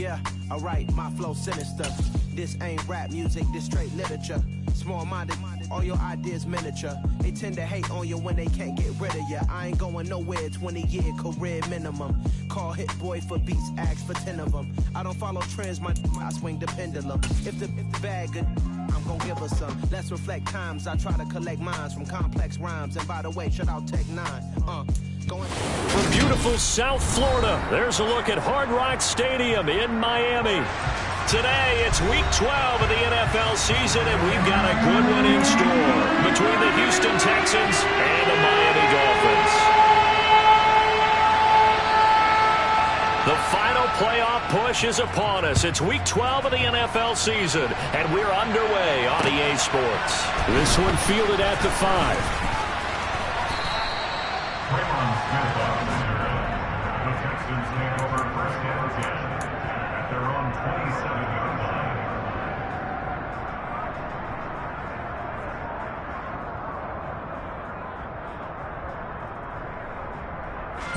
Yeah, alright, my flow sinister. This ain't rap music, this straight literature. Small-minded, all your ideas miniature. They tend to hate on you when they can't get rid of you. I ain't going nowhere, 20-year career minimum. Call Hit Boy for beats, ask for 10 of them. I don't follow trends, I swing the pendulum. If the bag good, I'm gonna give her some. Let's reflect times, I try to collect minds from complex rhymes. And by the way, shout out Tech 9. From beautiful South Florida, there's a look at Hard Rock Stadium in Miami. Today, it's Week 12 of the NFL season, and we've got a good one in store between the Houston Texans and the Miami Dolphins. The final playoff push is upon us. It's Week 12 of the NFL season, and we're underway on EA Sports. This one fielded at the 5. The Texans take over first down again at their own 27-yard line.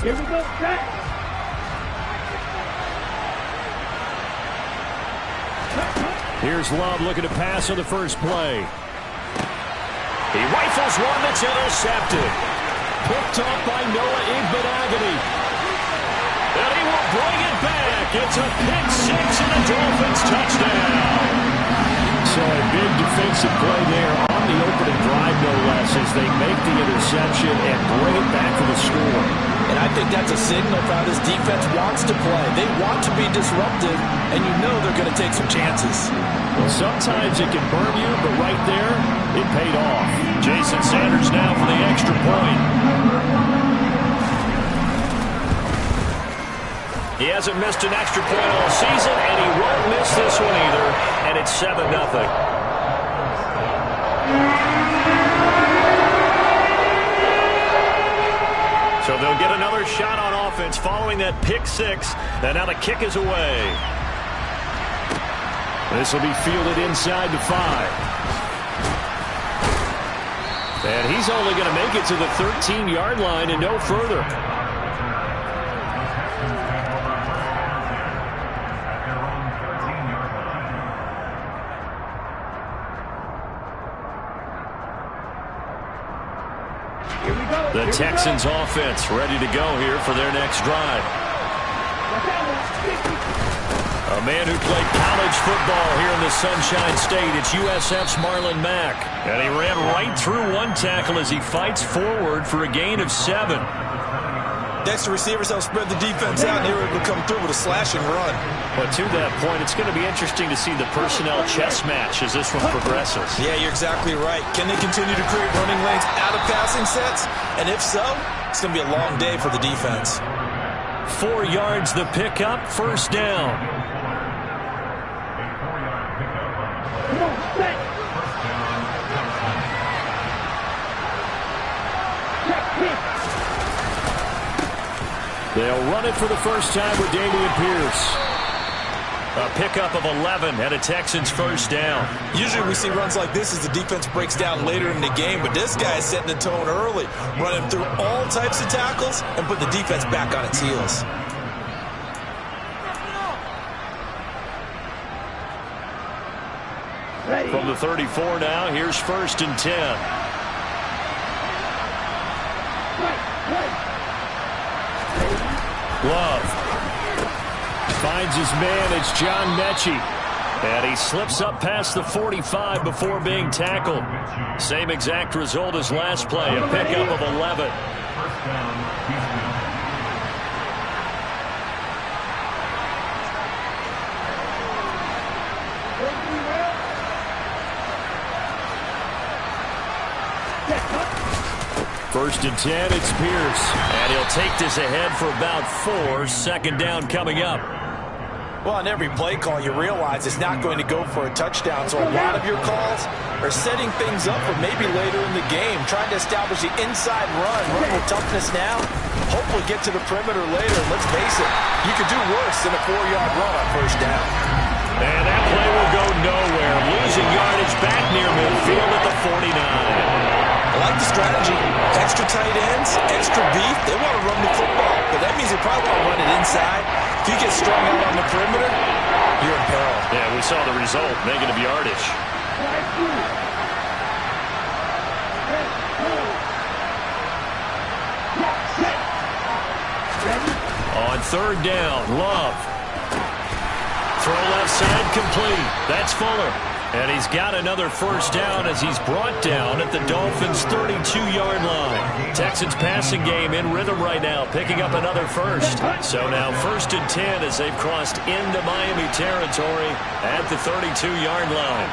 Here we go, Jack. Here's Love looking to pass on the first play. He rifles one that's intercepted. Picked off by Noah Igbenogany. And he will bring it back. It's a pick six and a Dolphins touchdown. So a big defensive play there on the opening drive, no less, as they make the interception and bring it back for the score. And I think that's a signal for how this defense wants to play. They want to be disruptive, and you know they're going to take some chances. Well, sometimes it can burn you, but right there, it paid off. Jason Sanders now for the extra point. He hasn't missed an extra point all season, and he won't miss this one either, and it's 7-0. So they'll get another shot on offense following that pick six, and now the kick is away. This will be fielded inside the 5. And he's only going to make it to the 13-yard line and no further. The Texans offense ready to go here for their next drive. A man who played college football here in the Sunshine State. It's USF's Marlon Mack. And he ran right through one tackle as he fights forward for a gain of 7. Extra receivers help spread the defense out, and they were able to come through with a slashing run. But to that point, it's going to be interesting to see the personnel chess match as this one progresses. Yeah, you're exactly right. Can they continue to create running lanes out of passing sets? And if so, it's going to be a long day for the defense. 4 yards the pickup, first down. They'll run it for the first time with Dameon Pierce. A pickup of 11 and a Texans first down. Usually we see runs like this as the defense breaks down later in the game, but this guy is setting the tone early, running through all types of tackles and putting the defense back on its heels. From the 34 now, here's first and 10. Love finds his man. It's John Mechie. And he slips up past the 45 before being tackled. Same exact result as last play, a pickup of 11. First down, Houston. First and 10, it's Pierce. And he'll take this ahead for about 4. Second down coming up. Well, on every play call, you realize it's not going to go for a touchdown. So a lot of your calls are setting things up for maybe later in the game, trying to establish the inside run with toughness now, hopefully get to the perimeter later. And let's face it, you could do worse than a 4-yard run on first down. And that play will go nowhere. Losing yardage back near midfield at the 49. I like the strategy. Extra tight ends, extra beef. They want to run the football, but that means they probably want to run it inside. If you get strung out on the perimeter, you're in peril. Yeah, we saw the result, negative yardage. On third down, Love. Throw left side complete. That's Fuller. And he's got another first down as he's brought down at the Dolphins' 32-yard line. Texans passing game in rhythm right now, picking up another first. So now 1st and 10 as they've crossed into Miami territory at the 32-yard line.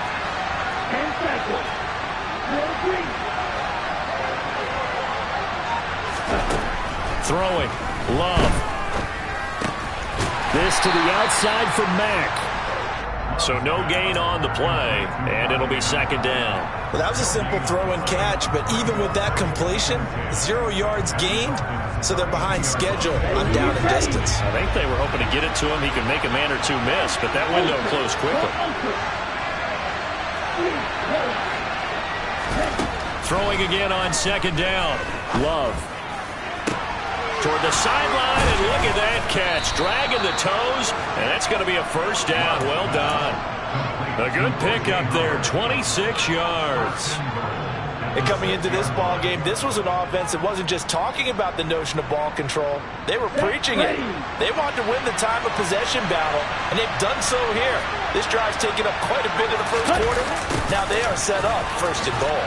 Throwing, Love. This to the outside for Mack. So no gain on the play, and it'll be 2nd down. Well, that was a simple throw and catch, but even with that completion, 0 yards gained, so they're behind schedule on down and distance. I think they were hoping to get it to him. He could make a man or two miss, but that window closed quickly. Throwing again on 2nd down. Love. Toward the sideline, and look at that catch. Dragging the toes, and that's going to be a first down. Well done. A good pickup there, 26 yards. And coming into this ball game, this was an offense that wasn't just talking about the notion of ball control. They were preaching it. They wanted to win the time of possession battle, and they've done so here. This drive's taken up quite a bit in the first quarter. Now they are set up 1st and goal.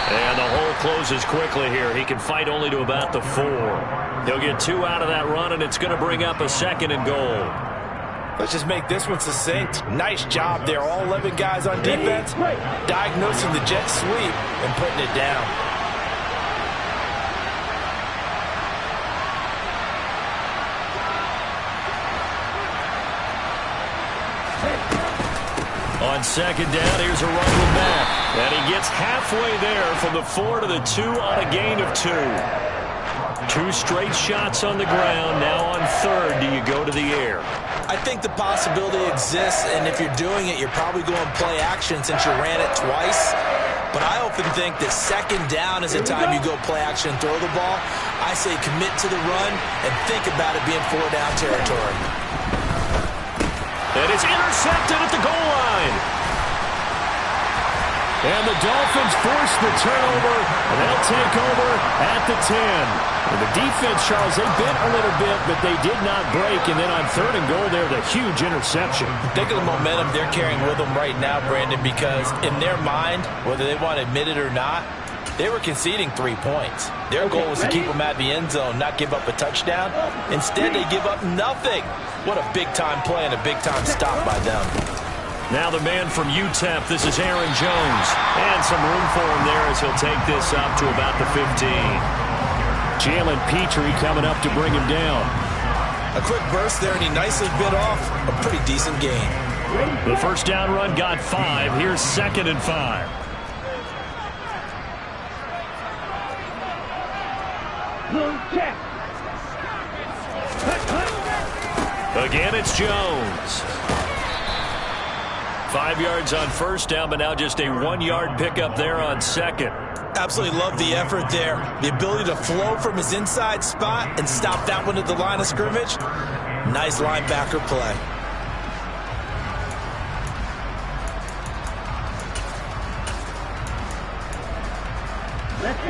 And the hole closes quickly here. He can fight only to about the 4. He'll get 2 out of that run, and it's going to bring up a 2nd and goal. Let's just make this one succinct. Nice job there. All 11 guys on defense diagnosing the jet sweep and putting it down. On 2nd down, here's a run with Mack. And he gets halfway there from the 4 to the 2 on a gain of 2. 2 straight shots on the ground. Now on 3rd, do you go to the air? I think the possibility exists, and if you're doing it, you're probably going play action since you ran it twice. But I often think that 2nd down is the time you go play action and throw the ball. I say commit to the run and think about it being 4-down territory. And it's intercepted at the goal line. And the Dolphins force the turnover, and they'll take over at the 10. And the defense, Charles, they bit a little bit, but they did not break. And then on 3rd and goal there, the huge interception. Think of the momentum they're carrying with them right now, Brandon, because in their mind, whether they want to admit it or not, they were conceding 3 points. Their goal was to keep them at the end zone, not give up a touchdown. Instead, they give up nothing. What a big-time play and a big-time stop by them. Now the man from UTEP, this is Aaron Jones. And some room for him there as he'll take this up to about the 15. Jalen Petrie coming up to bring him down. A quick burst there, and he nicely bit off a pretty decent gain. The first down run got 5. Here's 2nd and 5. Again, it's Jones. 5 yards on 1st down, but now just a 1-yard pickup there on 2nd. Absolutely love the effort there. The ability to flow from his inside spot and stop that one at the line of scrimmage. Nice linebacker play.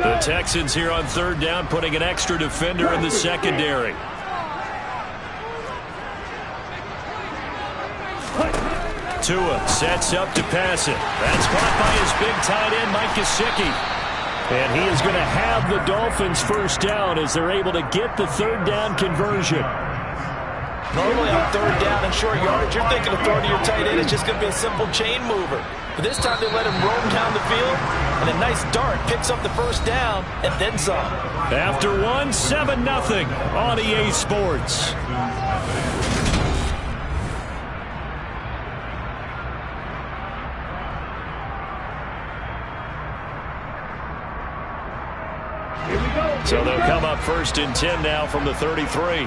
The Texans here on 3rd down, putting an extra defender in the secondary. Tua sets up to pass it. That's caught by his big tight end, Mike Gesicki. And he is going to have the Dolphins first down as they're able to get the 3rd down conversion. Normally on 3rd down and short yardage, you're thinking of throwing to your tight end. It's just going to be a simple chain mover. But this time they let him roam down the field, and a nice dart picks up the first down and then some. After 7-0 on EA Sports. So they'll come up 1st and 10 now from the 33.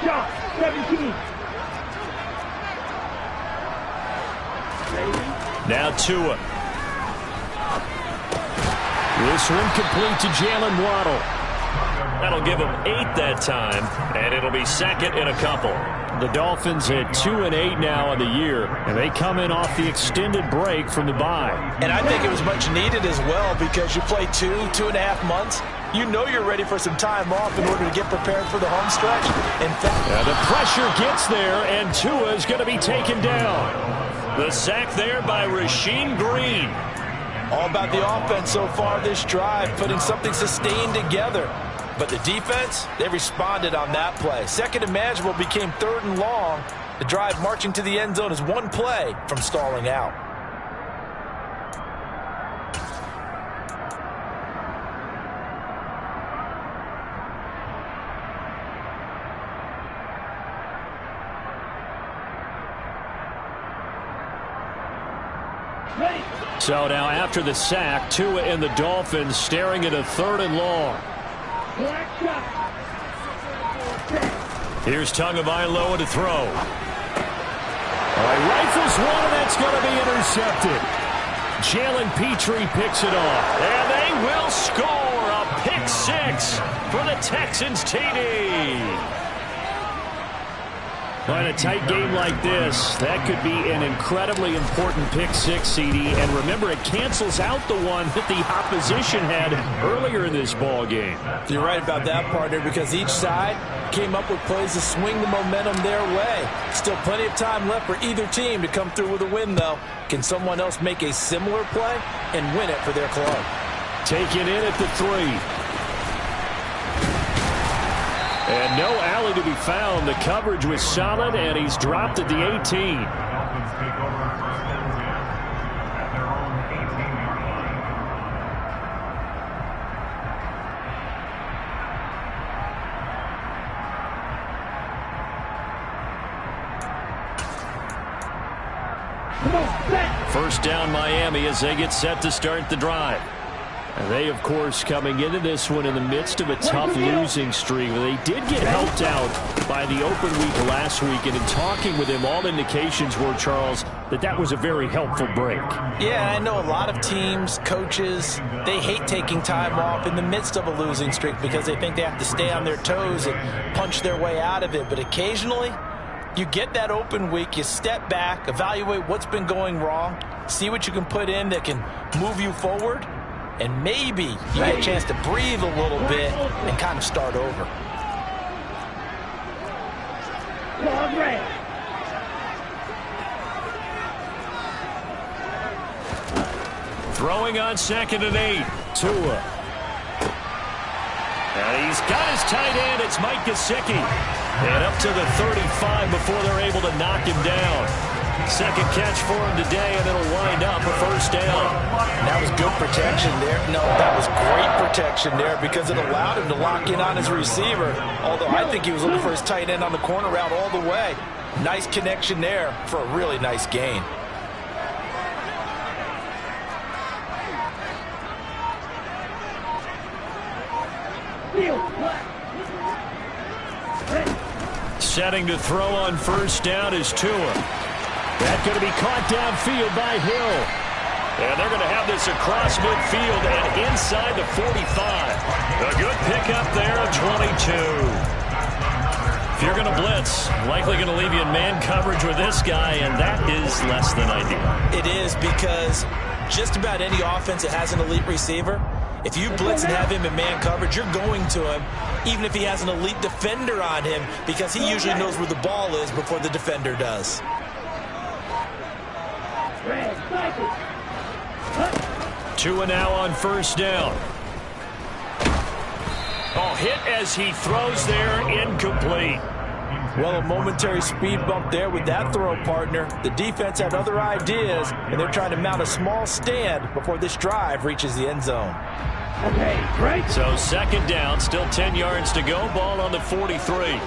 Shot 17. Now Tua. This one complete to Jalen Waddle. That'll give him 8 that time, and it'll be second in a couple. The Dolphins at 2-8 now on the year, and they come in off the extended break from the bye. And I think it was much needed as well because you play 2.5 months. You know you're ready for some time off in order to get prepared for the home stretch. In fact, the pressure gets there, and Tua is going to be taken down. The sack there by Rasheem Green. All about the offense so far this drive, putting something sustained together. But the defense, they responded on that play. Second and manageable became 3rd and long. The drive marching to the end zone is one play from stalling out. So now after the sack, Tua and the Dolphins staring at a 3rd and long. Here's Tagovailoa to throw. Rifles one, and that's going to be intercepted. Jalen Petrie picks it off, and they will score a pick 6 for the Texans TD. In a tight game like this, that could be an incredibly important pick 6, CD. And remember, it cancels out the one that the opposition had earlier in this ball game. You're right about that, partner, because each side came up with plays to swing the momentum their way. Still plenty of time left for either team to come through with a win, though. Can someone else make a similar play and win it for their club? Taken in at the 3. And no alley to be found. The coverage was solid, and he's dropped at the 18. Dolphins take over first and 10 at their own 18-yard line. First down Miami as they get set to start the drive. And they, of course, coming into this one in the midst of a tough losing streak. They did get helped out by the open week last week, and in talking with him, all indications were, Charles, that was a very helpful break. Yeah, I know a lot of teams, coaches, they hate taking time off in the midst of a losing streak because they think they have to stay on their toes and punch their way out of it. But occasionally, you get that open week, you step back, evaluate what's been going wrong, see what you can put in that can move you forward, and maybe you get a chance to breathe a little bit and kind of start over. Throwing on 2nd and 8. Tua. And he's got his tight end. It's Mike Gesicki. And up to the 35 before they're able to knock him down. Second catch for him today, and it'll wind up a first down. That was good protection there. No, that was great protection there because it allowed him to lock in on his receiver. Although I think he was looking for his tight end on the corner route all the way. Nice connection there for a really nice gain. Setting to throw on first down is Tua. That's going to be caught downfield by Hill. And they're going to have this across midfield and inside the 45. A good pickup there of 22. If you're going to blitz, likely going to leave you in man coverage with this guy, and that is less than ideal. It is because just about any offense that has an elite receiver, if you blitz and have him in man coverage, you're going to him, even if he has an elite defender on him, because he usually knows where the ball is before the defender does. Tua now on first down. Oh, hit as he throws there, incomplete. Well, a momentary speed bump there with that throw, partner. The defense had other ideas, and they're trying to mount a small stand before this drive reaches the end zone. Okay, right. So 2nd down, still 10 yards to go, ball on the 43.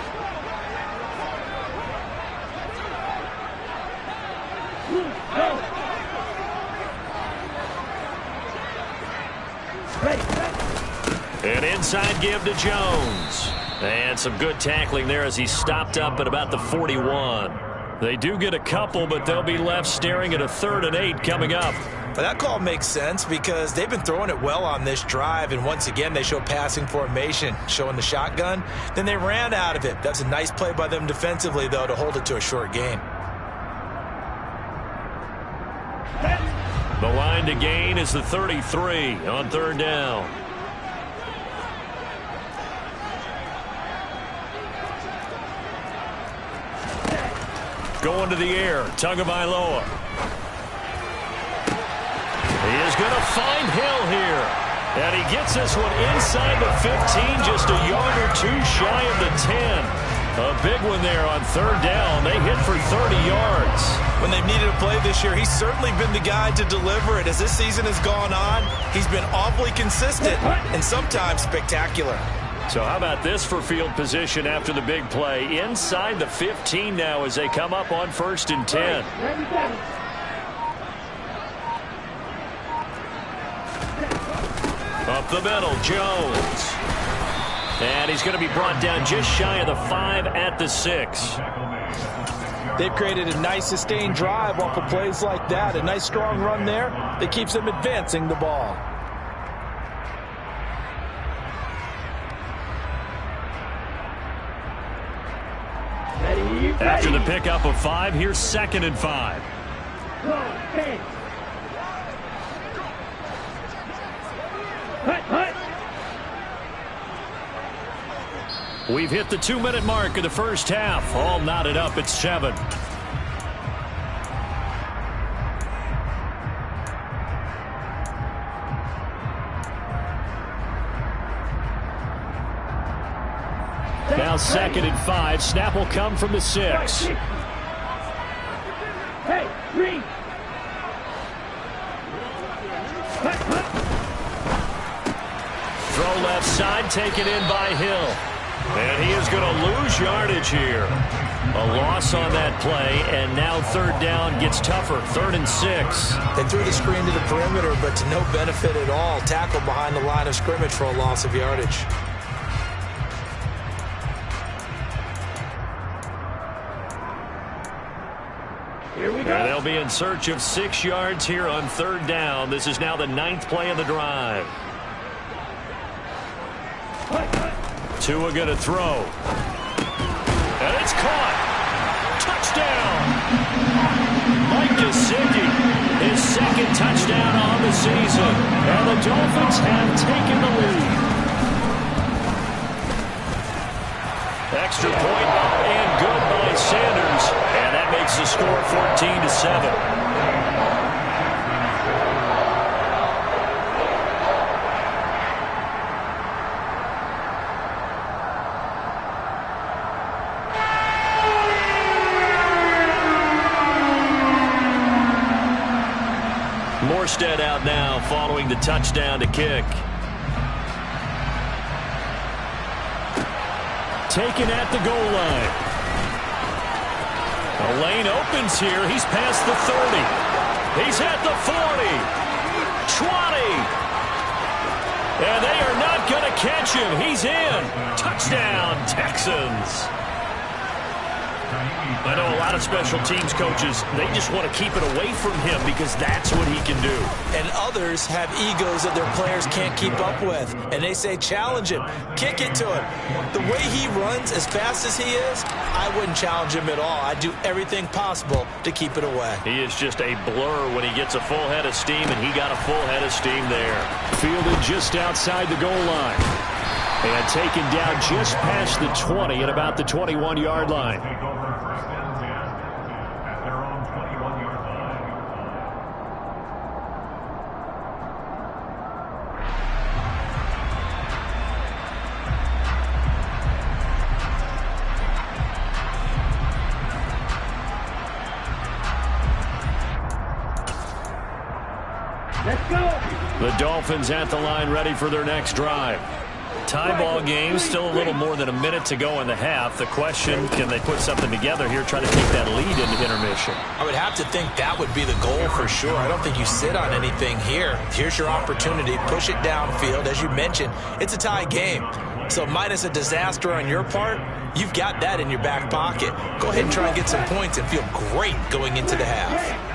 An inside give to Jones. And some good tackling there as he stopped up at about the 41. They do get a couple, but they'll be left staring at a 3rd and 8 coming up. But that call makes sense because they've been throwing it well on this drive, and once again they show passing formation, showing the shotgun. Then they ran out of it. That's a nice play by them defensively, though, to hold it to a short gain. The line to gain is the 33 on third down. Going to the air, Tagovailoa. He is going to find Hill here. And he gets this one inside the 15, just a yard or two shy of the 10. A big one there on third down. They hit for 30 yards. When they've needed a play this year, he's certainly been the guy to deliver it. As this season has gone on, he's been awfully consistent and sometimes spectacular. So how about this for field position after the big play? Inside the 15 now as they come up on 1st and 10. Up the middle, Jones. And he's going to be brought down just shy of the 5 at the 6. They've created a nice sustained drive off of plays like that. A nice strong run there that keeps them advancing the ball. After the pickup of 5, here's 2nd and 5. We've hit the 2-minute mark of the first half. All knotted up at 7. Now 2nd and 5. Snap will come from the 6. Hey, Green. Throw left side, taken in by Hill. And he is going to lose yardage here. A loss on that play, and now third down gets tougher. 3rd and 6. They threw the screen to the perimeter, but to no benefit at all. Tackled behind the line of scrimmage for a loss of yardage. Here we go. And they'll be in search of 6 yards here on third down. This is now the 9th play of the drive. Tua going to throw. And it's caught. Touchdown. Mike Gesicki, his 2nd touchdown on the season. And the Dolphins have taken the lead. Extra point up and good by Sanders. And that makes the score 14-7. Morstead out now following the touchdown to kick. Taken at the goal line. The lane opens here. He's past the 30. He's at the 40. 20. And they are not going to catch him. He's in. Touchdown, Texans. I know a lot of special teams coaches, they just want to keep it away from him because that's what he can do. And others have egos that their players can't keep up with. And they say, challenge him, kick it to him. The way he runs as fast as he is, I wouldn't challenge him at all. I'd do everything possible to keep it away. He is just a blur when he gets a full head of steam, and he got a full head of steam there. Fielded just outside the goal line. And taken down just past the 20 at about the 21-yard line. Let's go. The Dolphins at the line ready for their next drive. Tie ball game, still a little more than a minute to go in the half. The question, can they put something together here, try to take that lead into intermission? I would have to think that would be the goal for sure. I don't think you sit on anything here. Here's your opportunity. Push it downfield. As you mentioned, it's a tie game. So minus a disaster on your part, you've got that in your back pocket. Go ahead and try and get some points and feel great going into the half.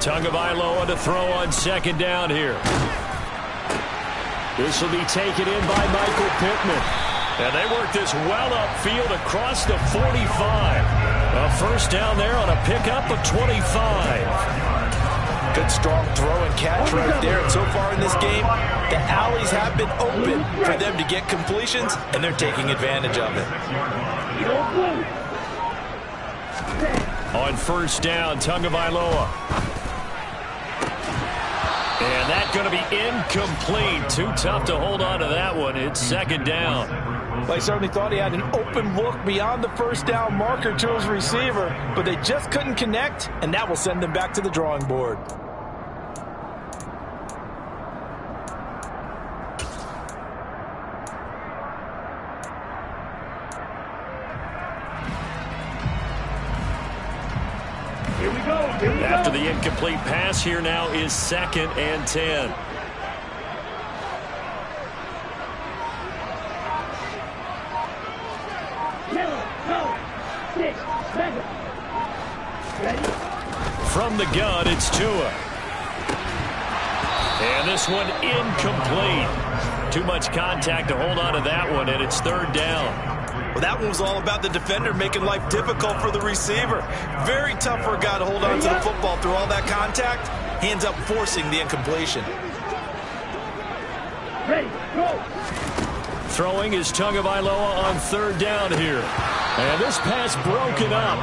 Tagovailoa to throw on second down here. This will be taken in by Michael Pittman. And they work this well upfield across the 45. A first down there on a pickup of 25. Good strong throw and catch right there. And so far in this game, the alleys have been open for them to get completions, and they're taking advantage of it. On first down, Tagovailoa. And that's going to be incomplete. Too tough to hold on to that one. It's second down. Well, he certainly thought he had an open look beyond the first down marker to his receiver, but they just couldn't connect, and that will send them back to the drawing board. Here we go. Here we After go. the incomplete pass, here now is 2nd and 10. From the gun, it's Tua. And this one incomplete. Too much contact to hold on to that one, and it's third down. Well, that one was all about the defender making life difficult for the receiver. Very tough for a guy to hold on to the football through all that contact. He ends up forcing the incompletion. Ready, go. Throwing is Tagovailoa on third down here. And this pass broken up.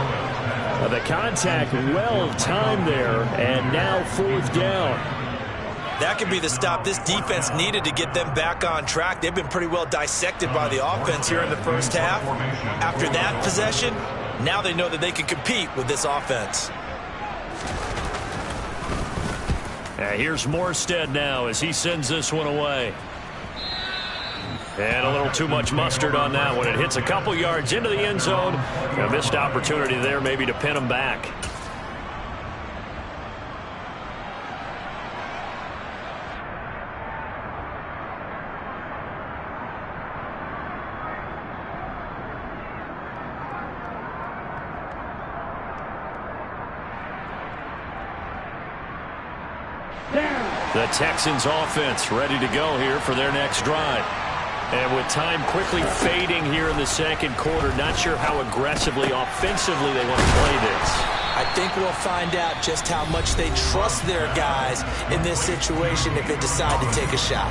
The contact well timed there, and now fourth down. That could be the stop this defense needed to get them back on track. They've been pretty well dissected by the offense here in the first half. After that possession, now they know that they can compete with this offense. Here's Morstead now as he sends this one away. And a little too much mustard on that one. It hits a couple yards into the end zone. A missed opportunity there maybe to pin him back. The Texans offense ready to go here for their next drive. And with time quickly fading here in the second quarter, not sure how aggressively, offensively they want to play this. I think we'll find out just how much they trust their guys in this situation if they decide to take a shot.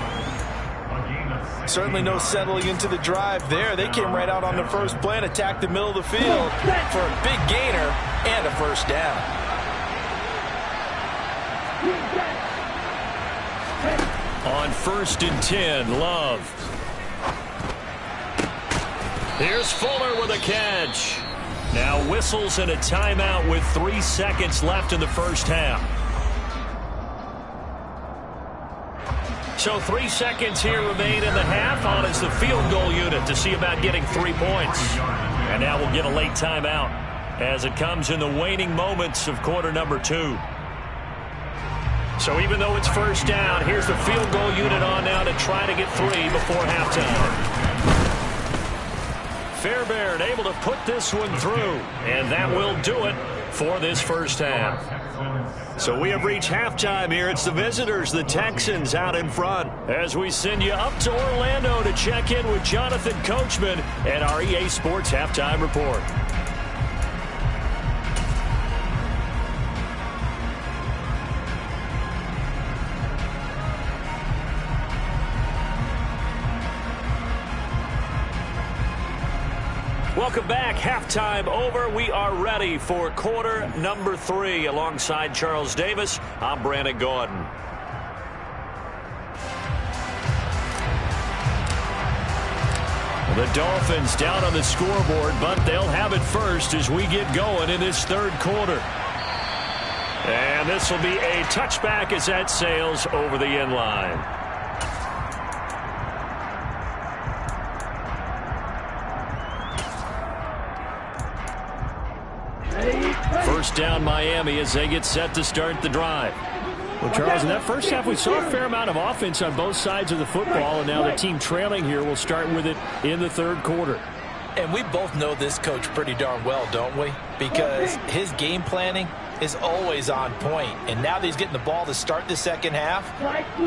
Certainly no settling into the drive there. They came right out on the first play and attacked the middle of the field for a big gainer and a first down. On 1st and 10, Love. Here's Fuller with a catch. Now whistles and a timeout with 3 seconds left in the first half. So 3 seconds here remain in the half. On is the field goal unit to see about getting 3 points. And now we'll get a late timeout as it comes in the waning moments of quarter number 2. So even though it's first down, here's the field goal unit on now to try to get 3 before halftime. Fairbairn able to put this one through, and that will do it for this first half. So we have reached halftime here. It's the visitors, the Texans, out in front. As we send you up to Orlando to check in with Jonathan Coachman and our EA Sports Halftime Report. Welcome back. Halftime over. We are ready for quarter number 3. Alongside Charles Davis, I'm Brandon Gordon. The Dolphins down on the scoreboard, but they'll have it first as we get going in this third quarter. And this will be a touchback as that sails over the end line. First down Miami as they get set to start the drive. Well, Charles, in that first half, we saw a fair amount of offense on both sides of the football, and now the team trailing here will start with it in the third quarter. And we both know this coach pretty darn well, don't we? Because his game planning is always on point. And now that he's getting the ball to start the second half,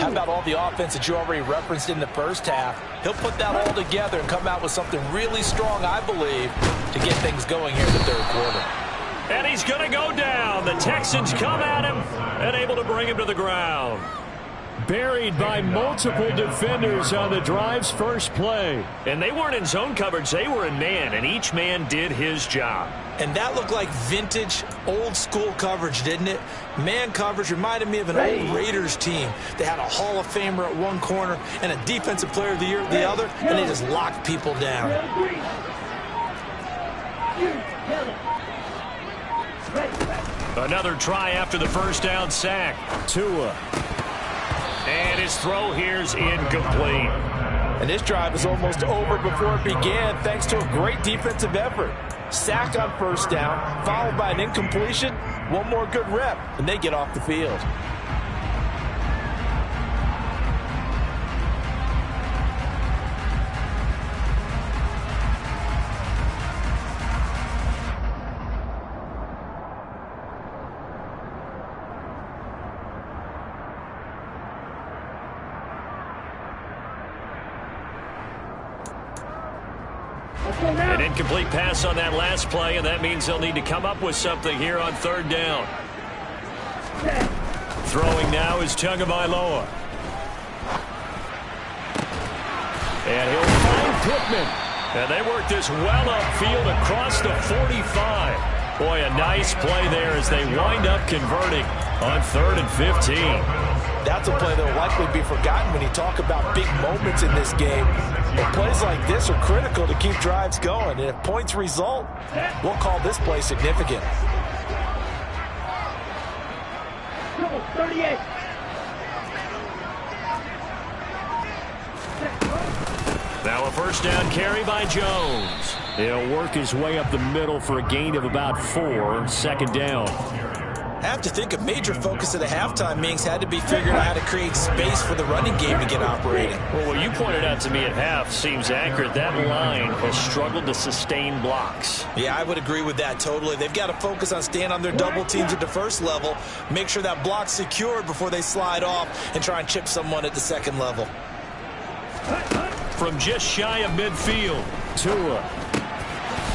how about all the offense that you already referenced in the first half? He'll put that all together and come out with something really strong, I believe, to get things going here in the third quarter. And he's going to go down. The Texans come at him and able to bring him to the ground. Buried by multiple defenders on the drive's first play. And they weren't in zone coverage. They were in man, and each man did his job. And that looked like vintage, old-school coverage, didn't it? Man coverage reminded me of an old Raiders team. They had a Hall of Famer at one corner and a Defensive Player of the Year at the other, and they just locked people down. Another try after the first down sack. Tua. And his throw here's incomplete. And this drive was almost over before it began thanks to a great defensive effort. Sack on first down, followed by an incompletion. One more good rep, and they get off the field. An incomplete pass on that last play, and that means they'll need to come up with something here on third down. Throwing now is Tagovailoa. And he'll find Pittman. And they work this well upfield across the 45. Boy, a nice play there as they wind up converting on 3rd and 15. That's a play that will likely be forgotten when you talk about big moments in this game. But plays like this are critical to keep drives going. And if points result, we'll call this play significant. 38. Now a first down carry by Jones. He'll work his way up the middle for a gain of about 4. Second down. I have to think a major focus of the halftime meetings had to be figuring out how to create space for the running game to get operating. Well, what you pointed out to me at half seems accurate. That line has struggled to sustain blocks. Yeah, I would agree with that totally. They've got to focus on staying on their double teams at the first level, make sure that block's secured before they slide off and try and chip someone at the second level. From just shy of midfield, Tua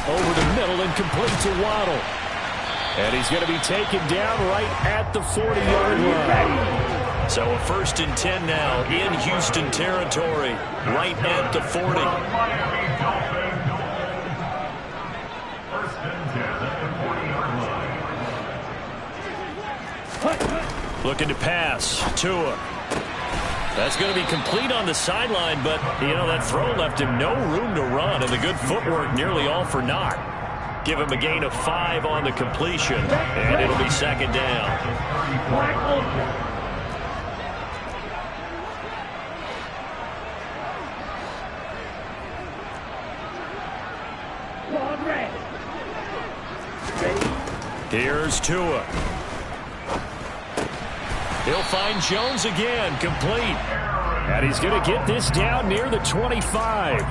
over the middle and complete to Waddle. And he's going to be taken down right at the 40-yard line. So a 1st and 10 now in Houston territory, right at the 40. Looking to pass, Tua. That's going to be complete on the sideline, but, you know, that throw left him no room to run, and the good footwork nearly all for naught. Give him a gain of 5 on the completion, and it'll be second down. Here's Tua. He'll find Jones again, complete. And he's going to get this down near the 25.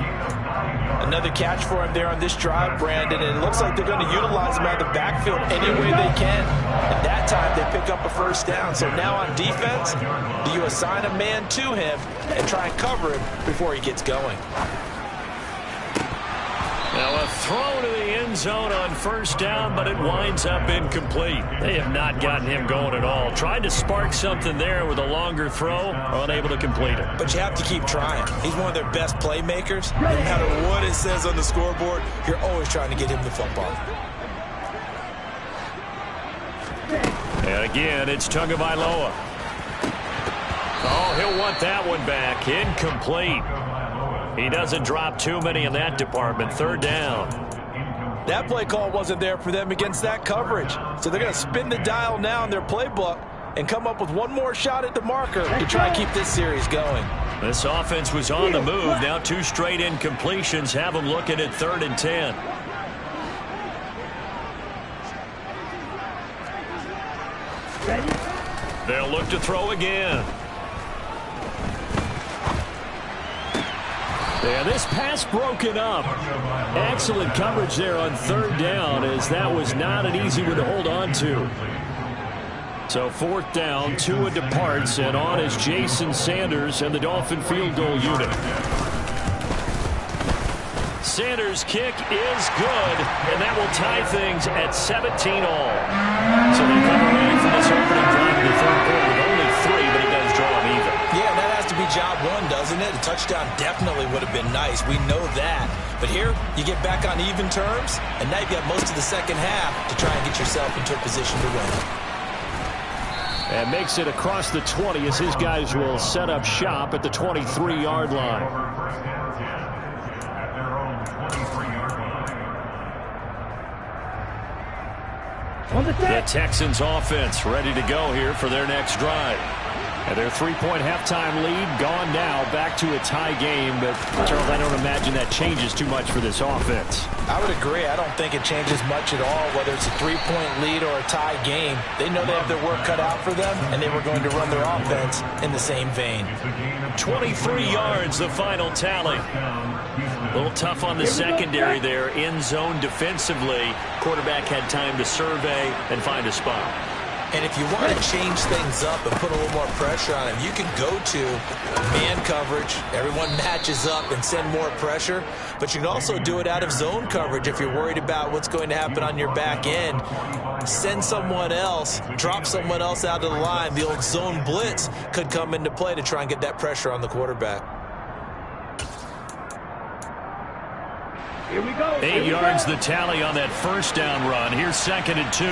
Another catch for him there on this drive, Brandon, and it looks like they're going to utilize him out of the backfield any way they can. And that time they pick up a first down. So now on defense, do you assign a man to him and try and cover him before he gets going? Now a throw to the end zone on first down, but it winds up incomplete. They have not gotten him going at all. Tried to spark something there with a longer throw, unable to complete it. But you have to keep trying. He's one of their best playmakers. No matter what it says on the scoreboard, you're always trying to get him the football. And again, it's Tagovailoa. Oh, he'll want that one back. Incomplete. He doesn't drop too many in that department. Third down. That play call wasn't there for them against that coverage. So they're going to spin the dial now in their playbook and come up with one more shot at the marker to try and keep this series going. This offense was on the move. Now 2 straight incompletions have them looking at 3rd and 10. They'll look to throw again. And this pass broken up. Excellent coverage there on third down, as that was not an easy one to hold on to. So fourth down, Tua departs, and on is Jason Sanders and the Dolphin field goal unit. Sanders' kick is good, and that will tie things at 17-all. So they come away from this opening drive in the third quarter with only 3, but it does draw them even. Yeah, that has to be job one, doesn't it? A touchdown definitely would have been nice. We know that. But here, you get back on even terms, and now you've got most of the second half to try and get yourself into a position to win. And makes it across the 20 as his guys will set up shop at the 23-yard line. The Texans offense ready to go here for their next drive. And their 3-point halftime lead gone now, back to a tie game. But, Charles, I don't imagine that changes too much for this offense. I would agree. I don't think it changes much at all, whether it's a 3-point lead or a tie game. They know they have their work cut out for them, and they were going to run their offense in the same vein. 23 yards, the final tally. A little tough on the secondary there, in zone defensively. Quarterback had time to survey and find a spot. And if you want to change things up and put a little more pressure on him, you can go to man coverage. Everyone matches up and send more pressure. But you can also do it out of zone coverage if you're worried about what's going to happen on your back end. Send someone else, drop someone else out of the line. The old zone blitz could come into play to try and get that pressure on the quarterback. Here we go. 8 yards the tally on that first down run. Here's 2nd and 2.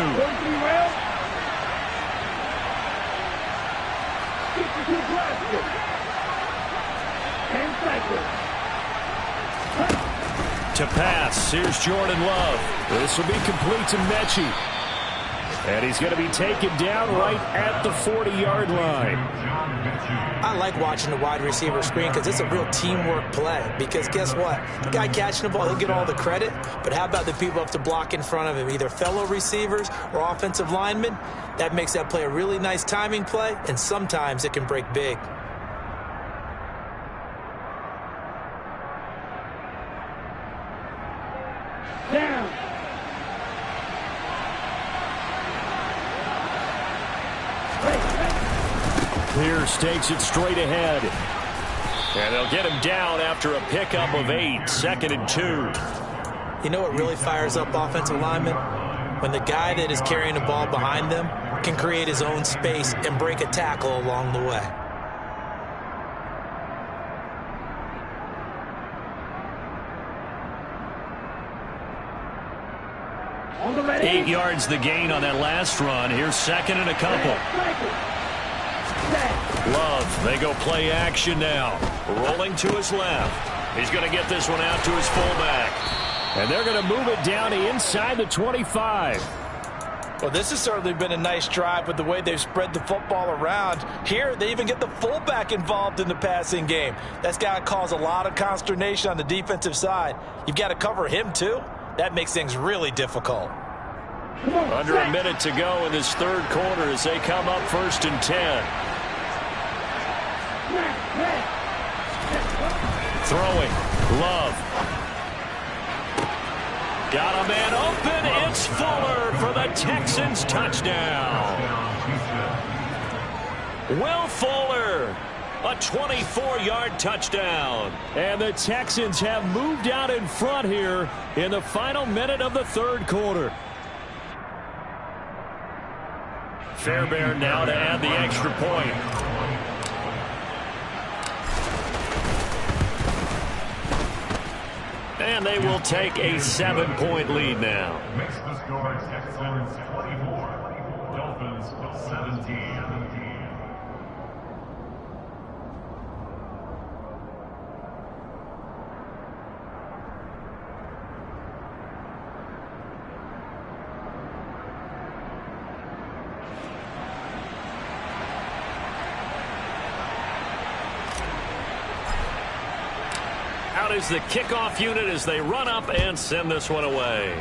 To pass, here's Jordan Love. This will be complete to Mechie. And he's going to be taken down right at the 40-yard line. I like watching the wide receiver screen because it's a real teamwork play. Because guess what? The guy catching the ball, he'll get all the credit. But how about the people have to block in front of him, either fellow receivers or offensive linemen? That makes that play a really nice timing play, and sometimes it can break big. Down. Pierce takes it straight ahead. And they'll get him down after a pickup of 8. 2nd and 2. You know what really fires up offensive linemen? When the guy that is carrying the ball behind them can create his own space and break a tackle along the way. On the ready. 8 yards the gain on that last run. Here's 2nd and a couple. Love, they go play action now. Rolling to his left. He's going to get this one out to his fullback. And they're going to move it down to inside the 25. Well, this has certainly been a nice drive with the way they've spread the football around. Here, they even get the fullback involved in the passing game. That's got to cause a lot of consternation on the defensive side. You've got to cover him, too. That makes things really difficult. Under a minute to go in this third quarter as they come up 1st and 10. Throwing. Love. Got a man open. It's Fuller for the Texans touchdown. Will Fuller. A 24-yard touchdown. And the Texans have moved out in front here in the final minute of the third quarter. Fairbairn now to add the extra point. And they will take a 7-point lead now. Makes the score Texans 24, Dolphins 17. Out is the kickoff unit as they run up and send this one away.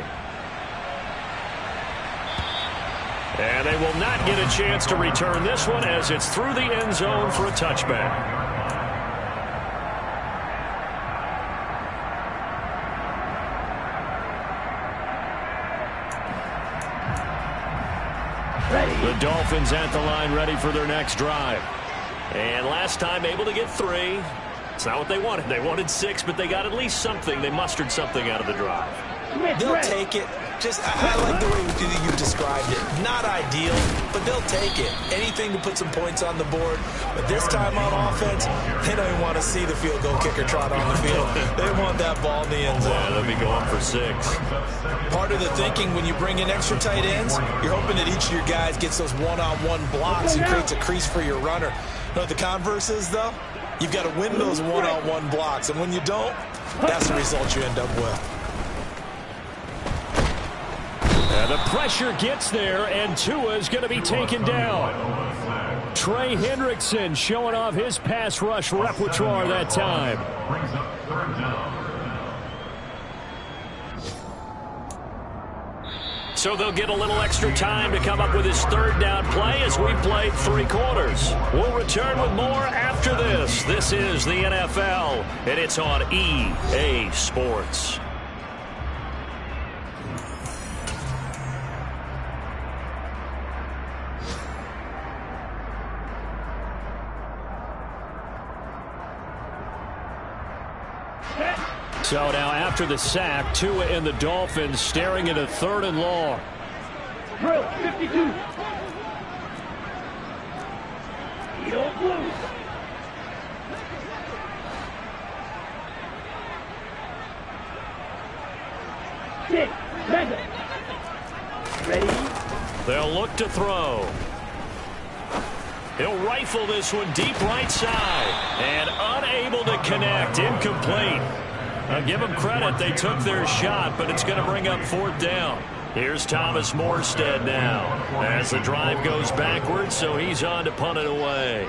And they will not get a chance to return this one as it's through the end zone for a touchback. The Dolphins at the line, ready for their next drive. And last time able to get 3. It's not what they wanted. They wanted 6, but they got at least something. They mustered something out of the drive. They'll take it. I like the way you described it. Not ideal, but they'll take it. Anything to put some points on the board. But this time on offense, they don't even want to see the field goal kicker trot on the field. They want that ball in the end zone. Yeah, they'll be going for 6. Part of the thinking when you bring in extra tight ends, you're hoping that each of your guys gets those one-on-one blocks and creates a crease for your runner. You know what the converse is, though? You've got to win those one-on-one blocks. And when you don't, that's the result you end up with. The pressure gets there, and Tua is going to be taken down. Trey Hendrickson showing off his pass rush repertoire that time. Brings up 3rd down. So they'll get a little extra time to come up with his 3rd down play as we played 3 quarters. We'll return with more after this. This is the NFL, and it's on EA Sports. So now after the sack, Tua and the Dolphins staring into 3rd and long. Drill 52. Heel blue. Six. Mega. Ready. They'll look to throw. He'll rifle this one deep right side. And unable to connect. Incomplete. I'll give them credit. They took their shot, but it's going to bring up 4th down. Here's Thomas Morstead now as the drive goes backwards, so he's on to punt it away.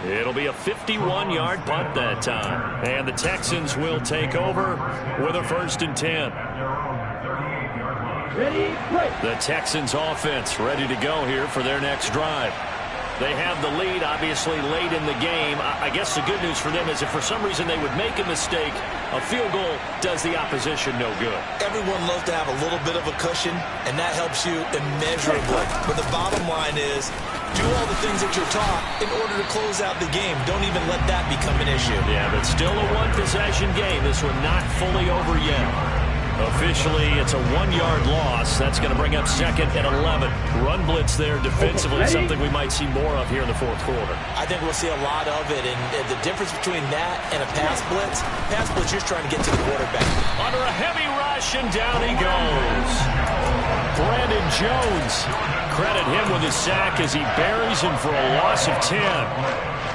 It'll be a 51-yard punt that time. And the Texans will take over with a 1st and 10. Ready, play. The Texans offense ready to go here for their next drive. They have the lead, obviously, late in the game. I guess the good news for them is if for some reason they would make a mistake, a field goal does the opposition no good. Everyone loves to have a little bit of a cushion, and that helps you immeasurably. But the bottom line is, do all the things that you're taught in order to close out the game. Don't even let that become an issue. Yeah, but still a one-possession game. This one not fully over yet. Officially, it's a 1-yard loss. That's going to bring up 2nd and 11. Run blitz there defensively, something we might see more of here in the 4th quarter. I think we'll see a lot of it, and the difference between that and a pass blitz, you're just trying to get to the quarterback. Under a heavy rush, and down he goes. Brandon Jones. Credit him with his sack as he buries him for a loss of 10.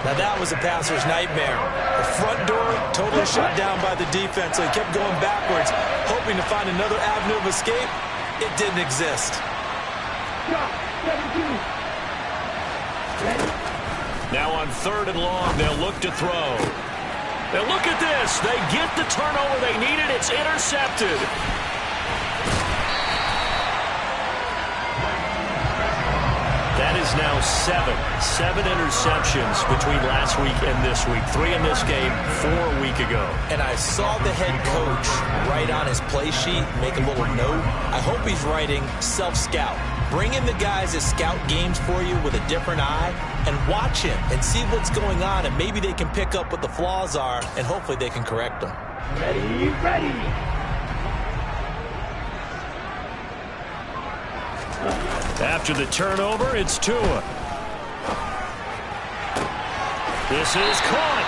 Now that was a passer's nightmare. The front door totally shut down by the defense, so he kept going backwards, hoping to find another avenue of escape. It didn't exist. Now on 3rd and long, they'll look to throw. Now look at this. They get the turnover they needed. It's intercepted. That is now 7 interceptions between last week and this week. 3 in this game, 4 a week ago. And I saw the head coach write on his play sheet, make a little note. I hope he's writing self-scout. Bring in the guys that scout games for you with a different eye and watch him and see what's going on, and maybe they can pick up what the flaws are, and hopefully they can correct them. Ready, ready. After the turnover, it's Tua. This is caught.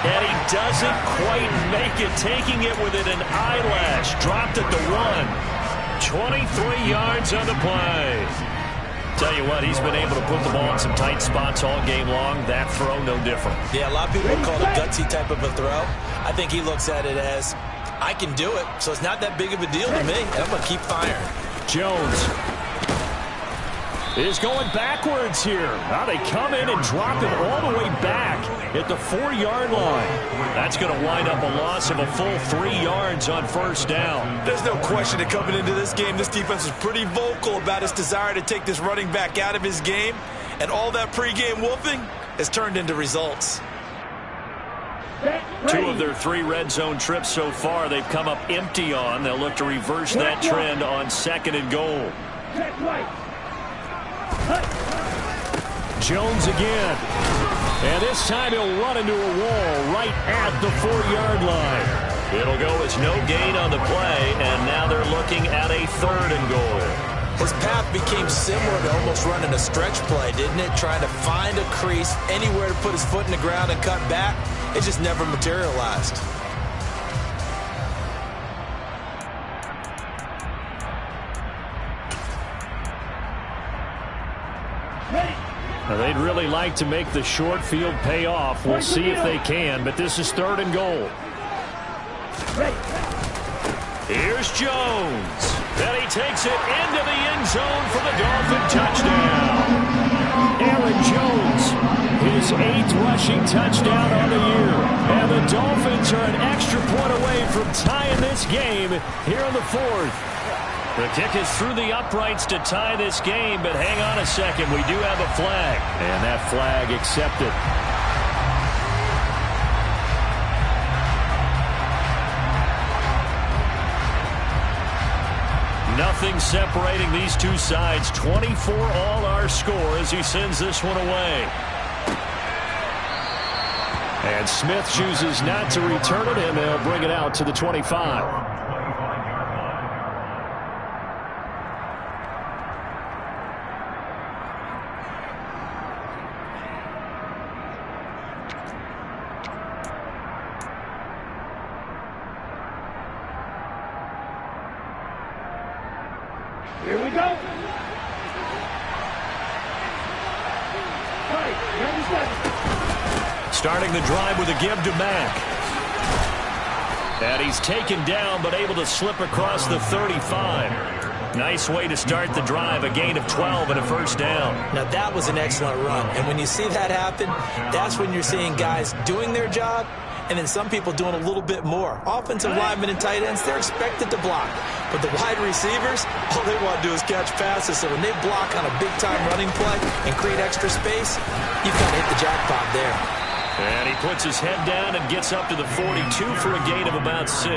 And he doesn't quite make it, taking it within an eyelash. Dropped at the 1. 23 yards on the play. Tell you what, he's been able to put the ball in some tight spots all game long. That throw, no different. Yeah, a lot of people call it a gutsy type of a throw. I think he looks at it as, I can do it, so it's not that big of a deal to me, and I'm going to keep firing. Jones is going backwards here. Now they come in and drop it all the way back at the 4-yard line. That's going to wind up a loss of a full 3 yards on 1st down. There's no question that coming into this game, this defense is pretty vocal about its desire to take this running back out of his game. And all that pregame wolfing has turned into results. Two of their 3 red zone trips so far they've come up empty on. They'll look to reverse that trend on 2nd and goal. Jones again. And this time he'll run into a wall right at the 4-yard line. It'll go as no gain on the play, and now they're looking at a 3rd and goal. His path became similar to almost running a stretch play, didn't it? Trying to find a crease, anywhere to put his foot in the ground and cut back. It just never materialized. Now they'd really like to make the short field pay off. We'll see if they can, but this is 3rd and goal. Here's Jones. Then he takes it into the end zone for the Dolphin touchdown. Aaron Jones, his 8th rushing touchdown on the year. And the Dolphins are an extra point away from tying this game here in the 4th. The kick is through the uprights to tie this game, but hang on a second. We do have a flag. And that flag accepted. Nothing separating these two sides. 24 all our score as he sends this one away. And Smith chooses not to return it, and they'll bring it out to the 25. Here we go. Starting the drive with a give to Mack. And he's taken down but able to slip across the 35. Nice way to start the drive. A gain of 12 and a 1st down. Now that was an excellent run. And when you see that happen, that's when you're seeing guys doing their job and then some people doing a little bit more. Offensive linemen and tight ends, they're expected to block. But the wide receivers, all they want to do is catch passes. So when they block on a big-time running play and create extra space, you've got to hit the jackpot there. And he puts his head down and gets up to the 42 for a gain of about 6.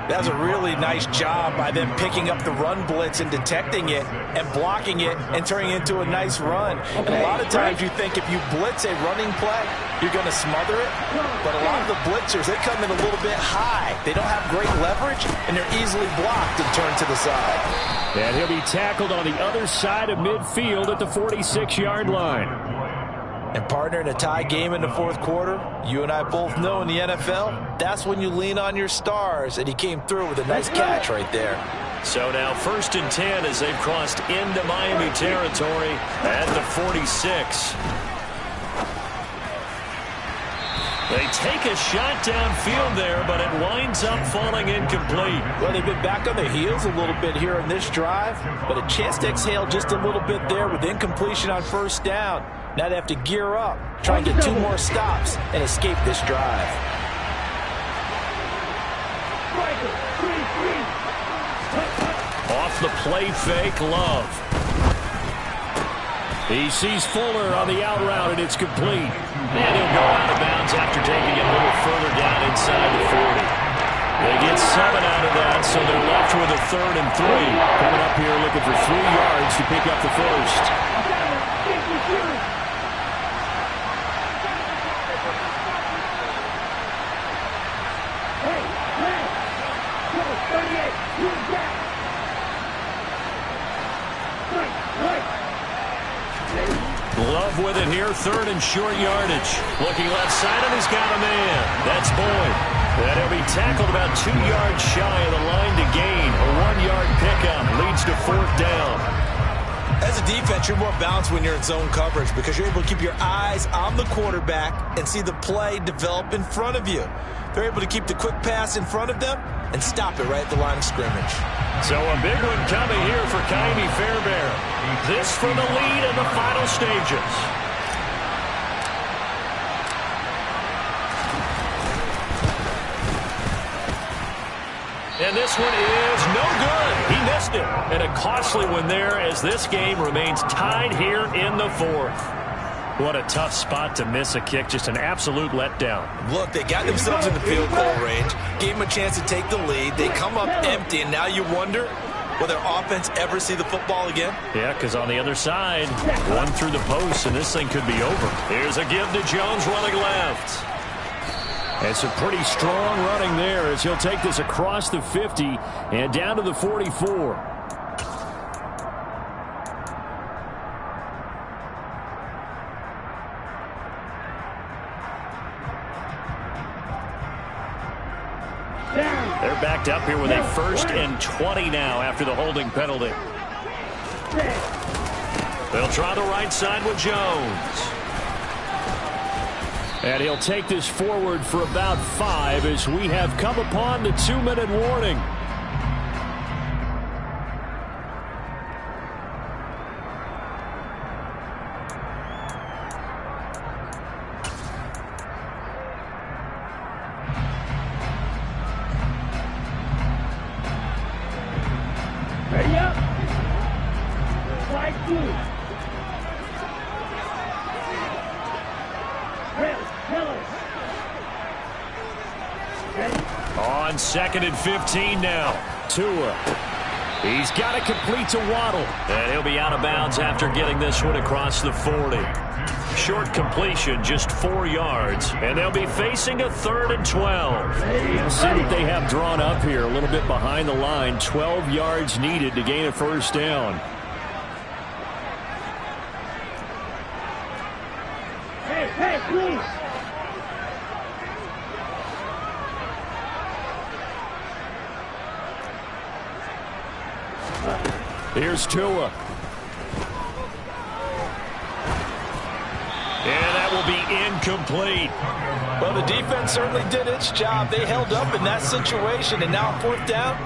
That was a really nice job by them picking up the run blitz and detecting it and blocking it and turning it into a nice run. And a lot of times you think if you blitz a running play, you're going to smother it. But a lot of the blitzers, they come in a little bit high. They don't have great leverage, and they're easily blocked and turned to the side. And he'll be tackled on the other side of midfield at the 46-yard line. And partner, in a tie game in the 4th quarter, you and I both know in the NFL, that's when you lean on your stars, and he came through with a nice catch right there. So now 1st and 10 as they've crossed into Miami territory at the 46. They take a shot downfield there, but it winds up falling incomplete. Well, they've been back on their heels a little bit here in this drive, but a chance to exhale just a little bit there with incompletion on 1st down. Now they have to gear up, try and get 2 more stops, and escape this drive. Off the play fake, Love. He sees Fuller on the out route, and it's complete. And he'll go out of bounds after taking it a little further down inside the 40. They get 7 out of that, so they're left with a 3rd and 3. Coming up here looking for 3 yards to pick up the 1st. Love with it here, 3rd and short yardage. Looking left side, and he's got a man. That's Boyd. And he'll be tackled about 2 yards shy of the line to gain. A 1-yard pickup leads to 4th down. As a defense, you're more balanced when you're in zone coverage because you're able to keep your eyes on the quarterback and see the play develop in front of you. They're able to keep the quick pass in front of them and stop it right at the line of scrimmage. So a big one coming here for Ka'imi Fairbairn. This for the lead in the final stages. And this one is no good. He missed it. And a costly one there as this game remains tied here in the 4th. What a tough spot to miss a kick. Just an absolute letdown. Look, they got themselves in the field goal range, gave them a chance to take the lead. They come up empty, and now you wonder, will their offense ever see the football again? Yeah, because on the other side, one through the post, and this thing could be over. Here's a give to Jones running left. And some pretty strong running there as he'll take this across the 50 and down to the 44. They're backed up here with a 1st and 20 now after the holding penalty. They'll try the right side with Jones. And he'll take this forward for about 5 as we have come upon the 2-minute warning. Ready up. Slide through. On 2nd and 15 now. Tua. He's got it complete to Waddle. And he'll be out of bounds after getting this one across the 40. Short completion, just 4 yards. And they'll be facing a 3rd and 12. We'll see what they have drawn up here. A little bit behind the line. 12 yards needed to gain a 1st down. Hey, please. Here's Tua. And that will be incomplete. Well, the defense certainly did its job. They held up in that situation, and now 4th down,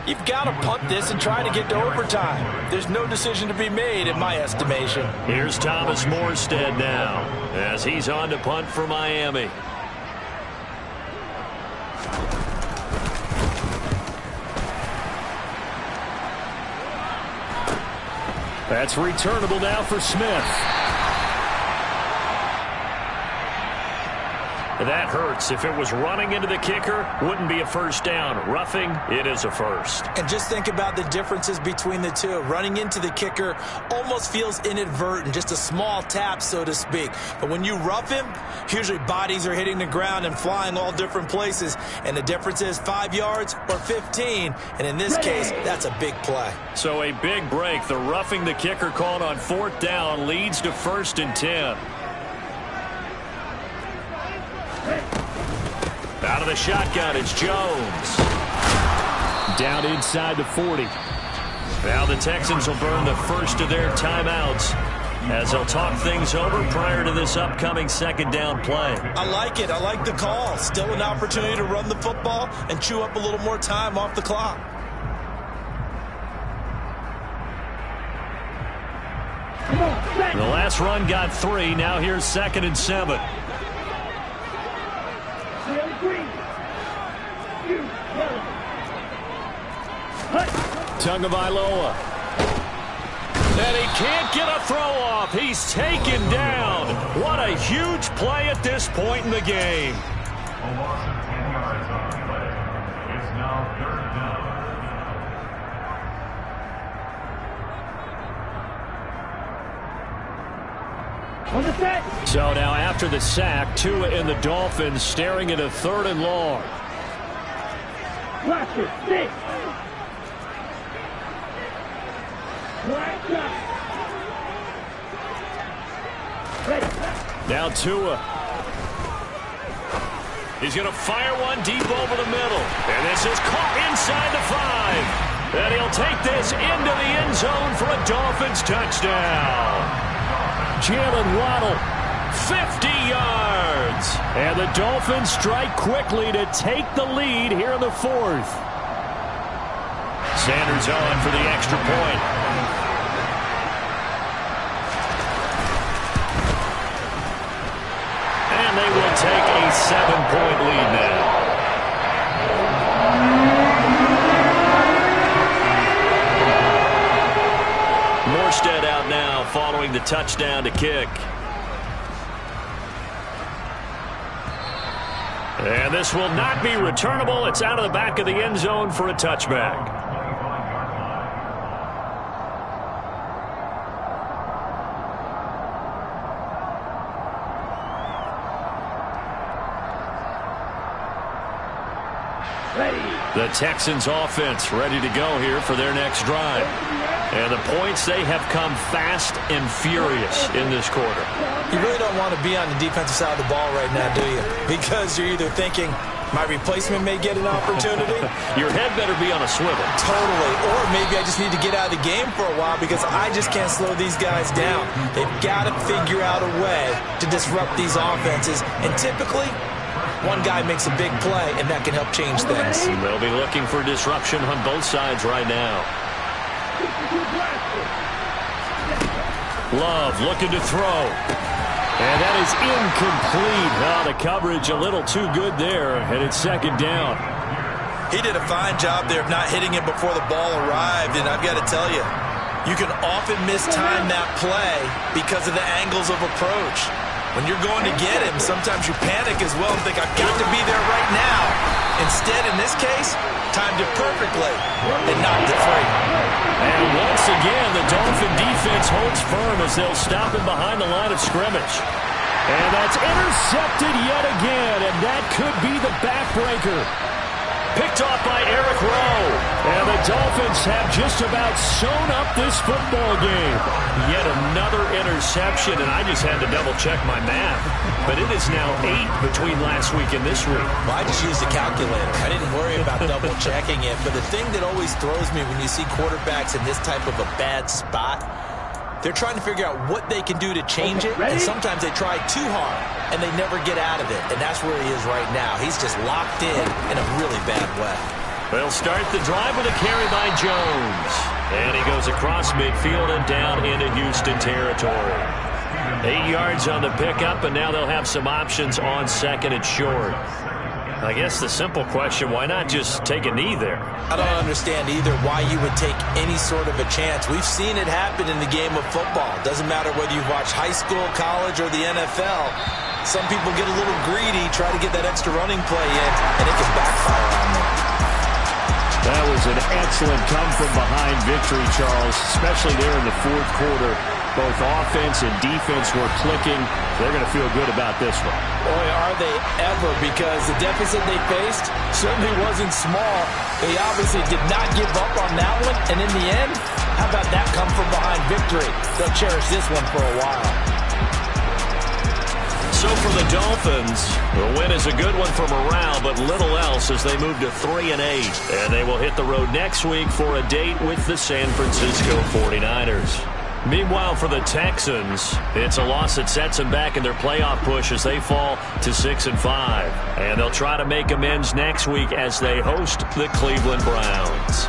you've got to punt this and try to get to overtime. There's no decision to be made in my estimation. Here's Thomas Morstead now as he's on to punt for Miami. That's returnable now for Smith. That hurts. If it was running into the kicker, wouldn't be a 1st down. Roughing, it is a 1st. And just think about the differences between the two. Running into the kicker almost feels inadvertent, just a small tap, so to speak. But when you rough him, usually bodies are hitting the ground and flying all different places. And the difference is 5 yards or 15. And in this case, that's a big play. So a big break. The roughing the kicker called on 4th down leads to 1st and 10. Out of the shotgun, it's Jones. Down inside the 40. Now the Texans will burn the first of their timeouts as they'll talk things over prior to this upcoming 2nd down play. I like it. I like the call. Still an opportunity to run the football and chew up a little more time off the clock. The last run got 3. Now here's 2nd and 7. Tagovailoa. And he can't get a throw off. He's taken down. What a huge play at this point in the game. A loss of 10 yards on the play. It's now 3rd down. On the set. So now after the sack, Tua and the Dolphins staring at a 3rd and long. Watch it. 6. Ready. Now Tua. He's going to fire one deep over the middle. And this is caught inside the 5. And he'll take this into the end zone for a Dolphins touchdown. Jalen Waddle, 50 yards. And the Dolphins strike quickly to take the lead here in the 4th. Sanders on for the extra point. And they will take a 7-point lead now. Morstead out now following the touchdown to kick. And this will not be returnable. It's out of the back of the end zone for a touchback. The Texans offense ready to go here for their next drive. And the points, they have come fast and furious in this quarter. You really don't want to be on the defensive side of the ball right now, do you? Because you're either thinking, my replacement may get an opportunity. Your head better be on a swivel. Totally. Or maybe I just need to get out of the game for a while because I just can't slow these guys down. They've got to figure out a way to disrupt these offenses. And typically, one guy makes a big play, and that can help change things. They'll be looking for disruption on both sides right now. Love looking to throw. And that is incomplete. The coverage a little too good there, and it's second down. He did a fine job there of not hitting it before the ball arrived, and I've got to tell you, you can often mistime that play because of the angles of approach. When you're going to get him, sometimes you panic as well and think, I've got to be there right now. Instead, in this case, timed it perfectly and knocked it free. And once again, the Dolphin defense holds firm as they'll stop him behind the line of scrimmage. And that's intercepted yet again, and that could be the backbreaker. Picked off by Eric Rowe. And the Dolphins have just about sewn up this football game. Yet another interception, and I just had to double-check my math. But it is now 8 between last week and this week. Well, I just used a calculator. I didn't worry about double-checking it. But the thing that always throws me when you see quarterbacks in this type of a bad spot, they're trying to figure out what they can do to change it, and sometimes they try too hard, and they never get out of it. And that's where he is right now. He's just locked in a really bad way. They'll start the drive with a carry by Jones. And he goes across midfield and down into Houston territory. 8 yards on the pickup, and now they'll have some options on second and short. I guess the simple question, why not just take a knee there? I don't understand either why you would take any sort of a chance. We've seen it happen in the game of football. Doesn't matter whether you watch high school, college, or the NFL. Some people get a little greedy, try to get that extra running play in, and it can backfire on them. That was an excellent come-from-behind victory, Charles, especially there in the fourth quarter. Both offense and defense were clicking. They're going to feel good about this one. Boy, are they ever, because the deficit they faced certainly wasn't small. They obviously did not give up on that one, and in the end, how about that come-from-behind victory? They'll cherish this one for a while. So for the Dolphins, the win is a good one for morale, but little else as they move to 3-8. And they will hit the road next week for a date with the San Francisco 49ers. Meanwhile, for the Texans, it's a loss that sets them back in their playoff push as they fall to 6-5. And they'll try to make amends next week as they host the Cleveland Browns.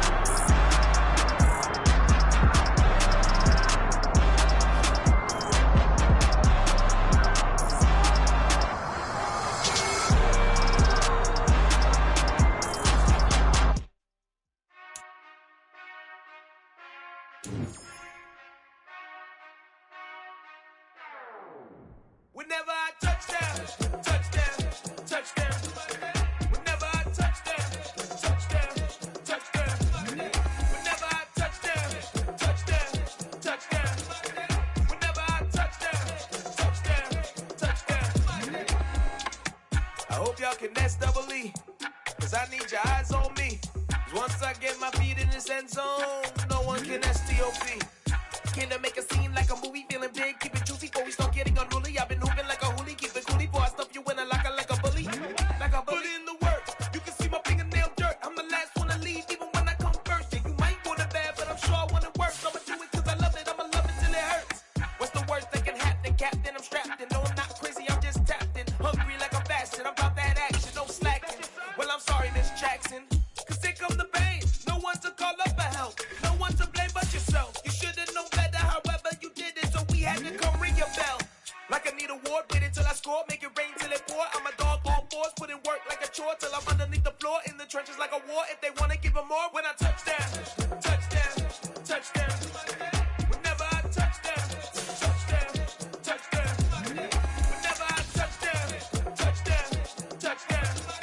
Whenever I touchdown, touchdown, touchdown. Whenever I touchdown, touchdown, touchdown. Whenever I touchdown, touchdown, touchdown. Whenever I touchdown, touchdown, touchdown. I hope y'all can nest double E, cause I need your eyes on me. 'Cause once I get my feet in this end zone, no one can STOP. Can I make a scene like a movie, feeling big, keep it juicy before we start getting unruly. I've been hooping like a hoolie, keep it coolie before I stuff you in a locker like a bully. Like a bully in the work, you can see my fingernail dirt. I'm the last one to leave, even when I come first. Yeah, you might want it bad, but I'm sure I want it worse. I'ma do it cause I love it, I'ma love it till it hurts. What's the worst that can happen, Captain? I'm strapped in, no I'm not crazy, I'm just tapped in. Hungry like I'm fasting, I'm about that action, no slacking. Well, I'm sorry, Miss Jackson, cause here come the pain. No one to call up for help, no one to blame but yourself. You should've known better, however you did it, so we had to come ring your bell. Like I need a award, wait until I score, make it rain till it pour. I'm a dog on fours, put in work like a chore till I'm underneath the floor, in the trenches like a war. If they wanna give them more, when I touchdown, touchdown, touchdown. Whenever I touchdown, touchdown, touchdown. Whenever I touchdown, touchdown, touchdown.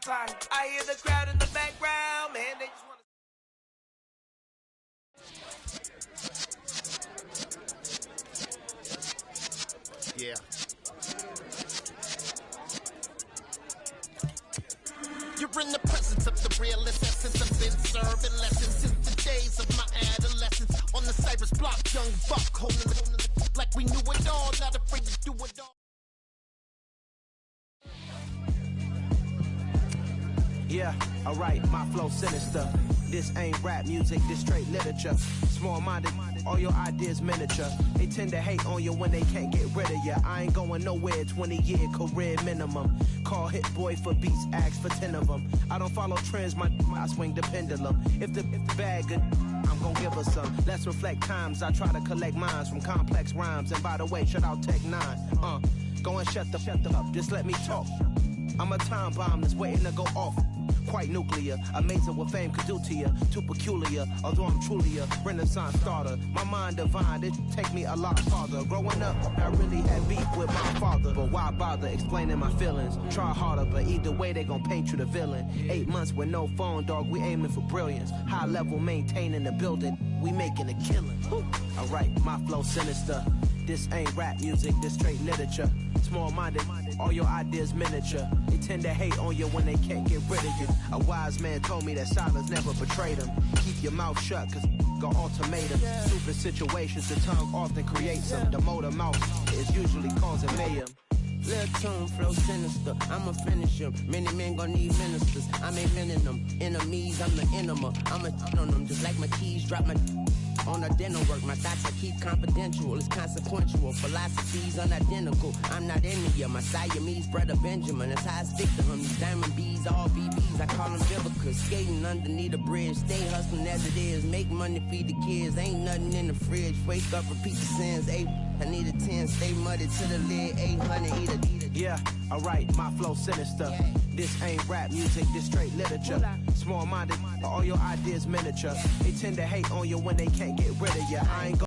party. I hear the crowd in the background, man, they just want to... Yeah. You're in the presence of the realest essence. I've been serving lessons since the days of my adolescence. On the Cypress block, young buck, holding the like we knew it all, not afraid to do it all. Yeah, alright, my flow sinister. This ain't rap music, this straight literature. Small-minded, all your ideas miniature. They tend to hate on you when they can't get rid of you. I ain't going nowhere, 20-year career minimum. Call Hit Boy for beats, ask for 10 of them. I don't follow trends, I swing the pendulum. If the bag good, I'm gon' give her some. Let's reflect times, I try to collect minds from complex rhymes. And by the way, shout out Tech 9. Go and shut the up, just let me talk. I'm a time bomb that's waiting to go off. Quite nuclear, amazing what fame could do to you. Too peculiar, although I'm truly a renaissance starter. My mind divine, it take me a lot farther. Growing up, I really had beef with my father. But why bother explaining my feelings? Try harder, but either way they gon' paint you the villain. 8 months with no phone, dog, we aiming for brilliance. High level maintaining the building, we making a killing. Alright, my flow sinister. This ain't rap music, this straight literature. Small-minded, all your ideas miniature. They tend to hate on you when they can't get rid of you. A wise man told me that silence never betrayed him. Keep your mouth shut, cause got ultimatum. Stupid situations, the tongue often creates them. The motor mouth is usually causing mayhem. Little tune, flow sinister, I'ma finish him. Many men gon' need ministers, I'm inventing them. Enemies, I'm the enema, I'ma on them. Just like my keys, drop my on a dental work. My thoughts I keep confidential, it's consequential. Philosophies unidentical, I'm not into you. My Siamese brother Benjamin, that's how I stick to him. These diamond bees, all BBs, I call them Vivica. Skating underneath a bridge, stay hustling as it is. Make money, feed the kids, ain't nothing in the fridge. Wake up, repeat the sins, I need a 10, stay muddy to the lid, 800, eat a. Yeah, alright, my flow sinister. This ain't rap music, this straight literature. Small-minded, all your ideas miniature. They tend to hate on you when they can't get rid of you. I ain't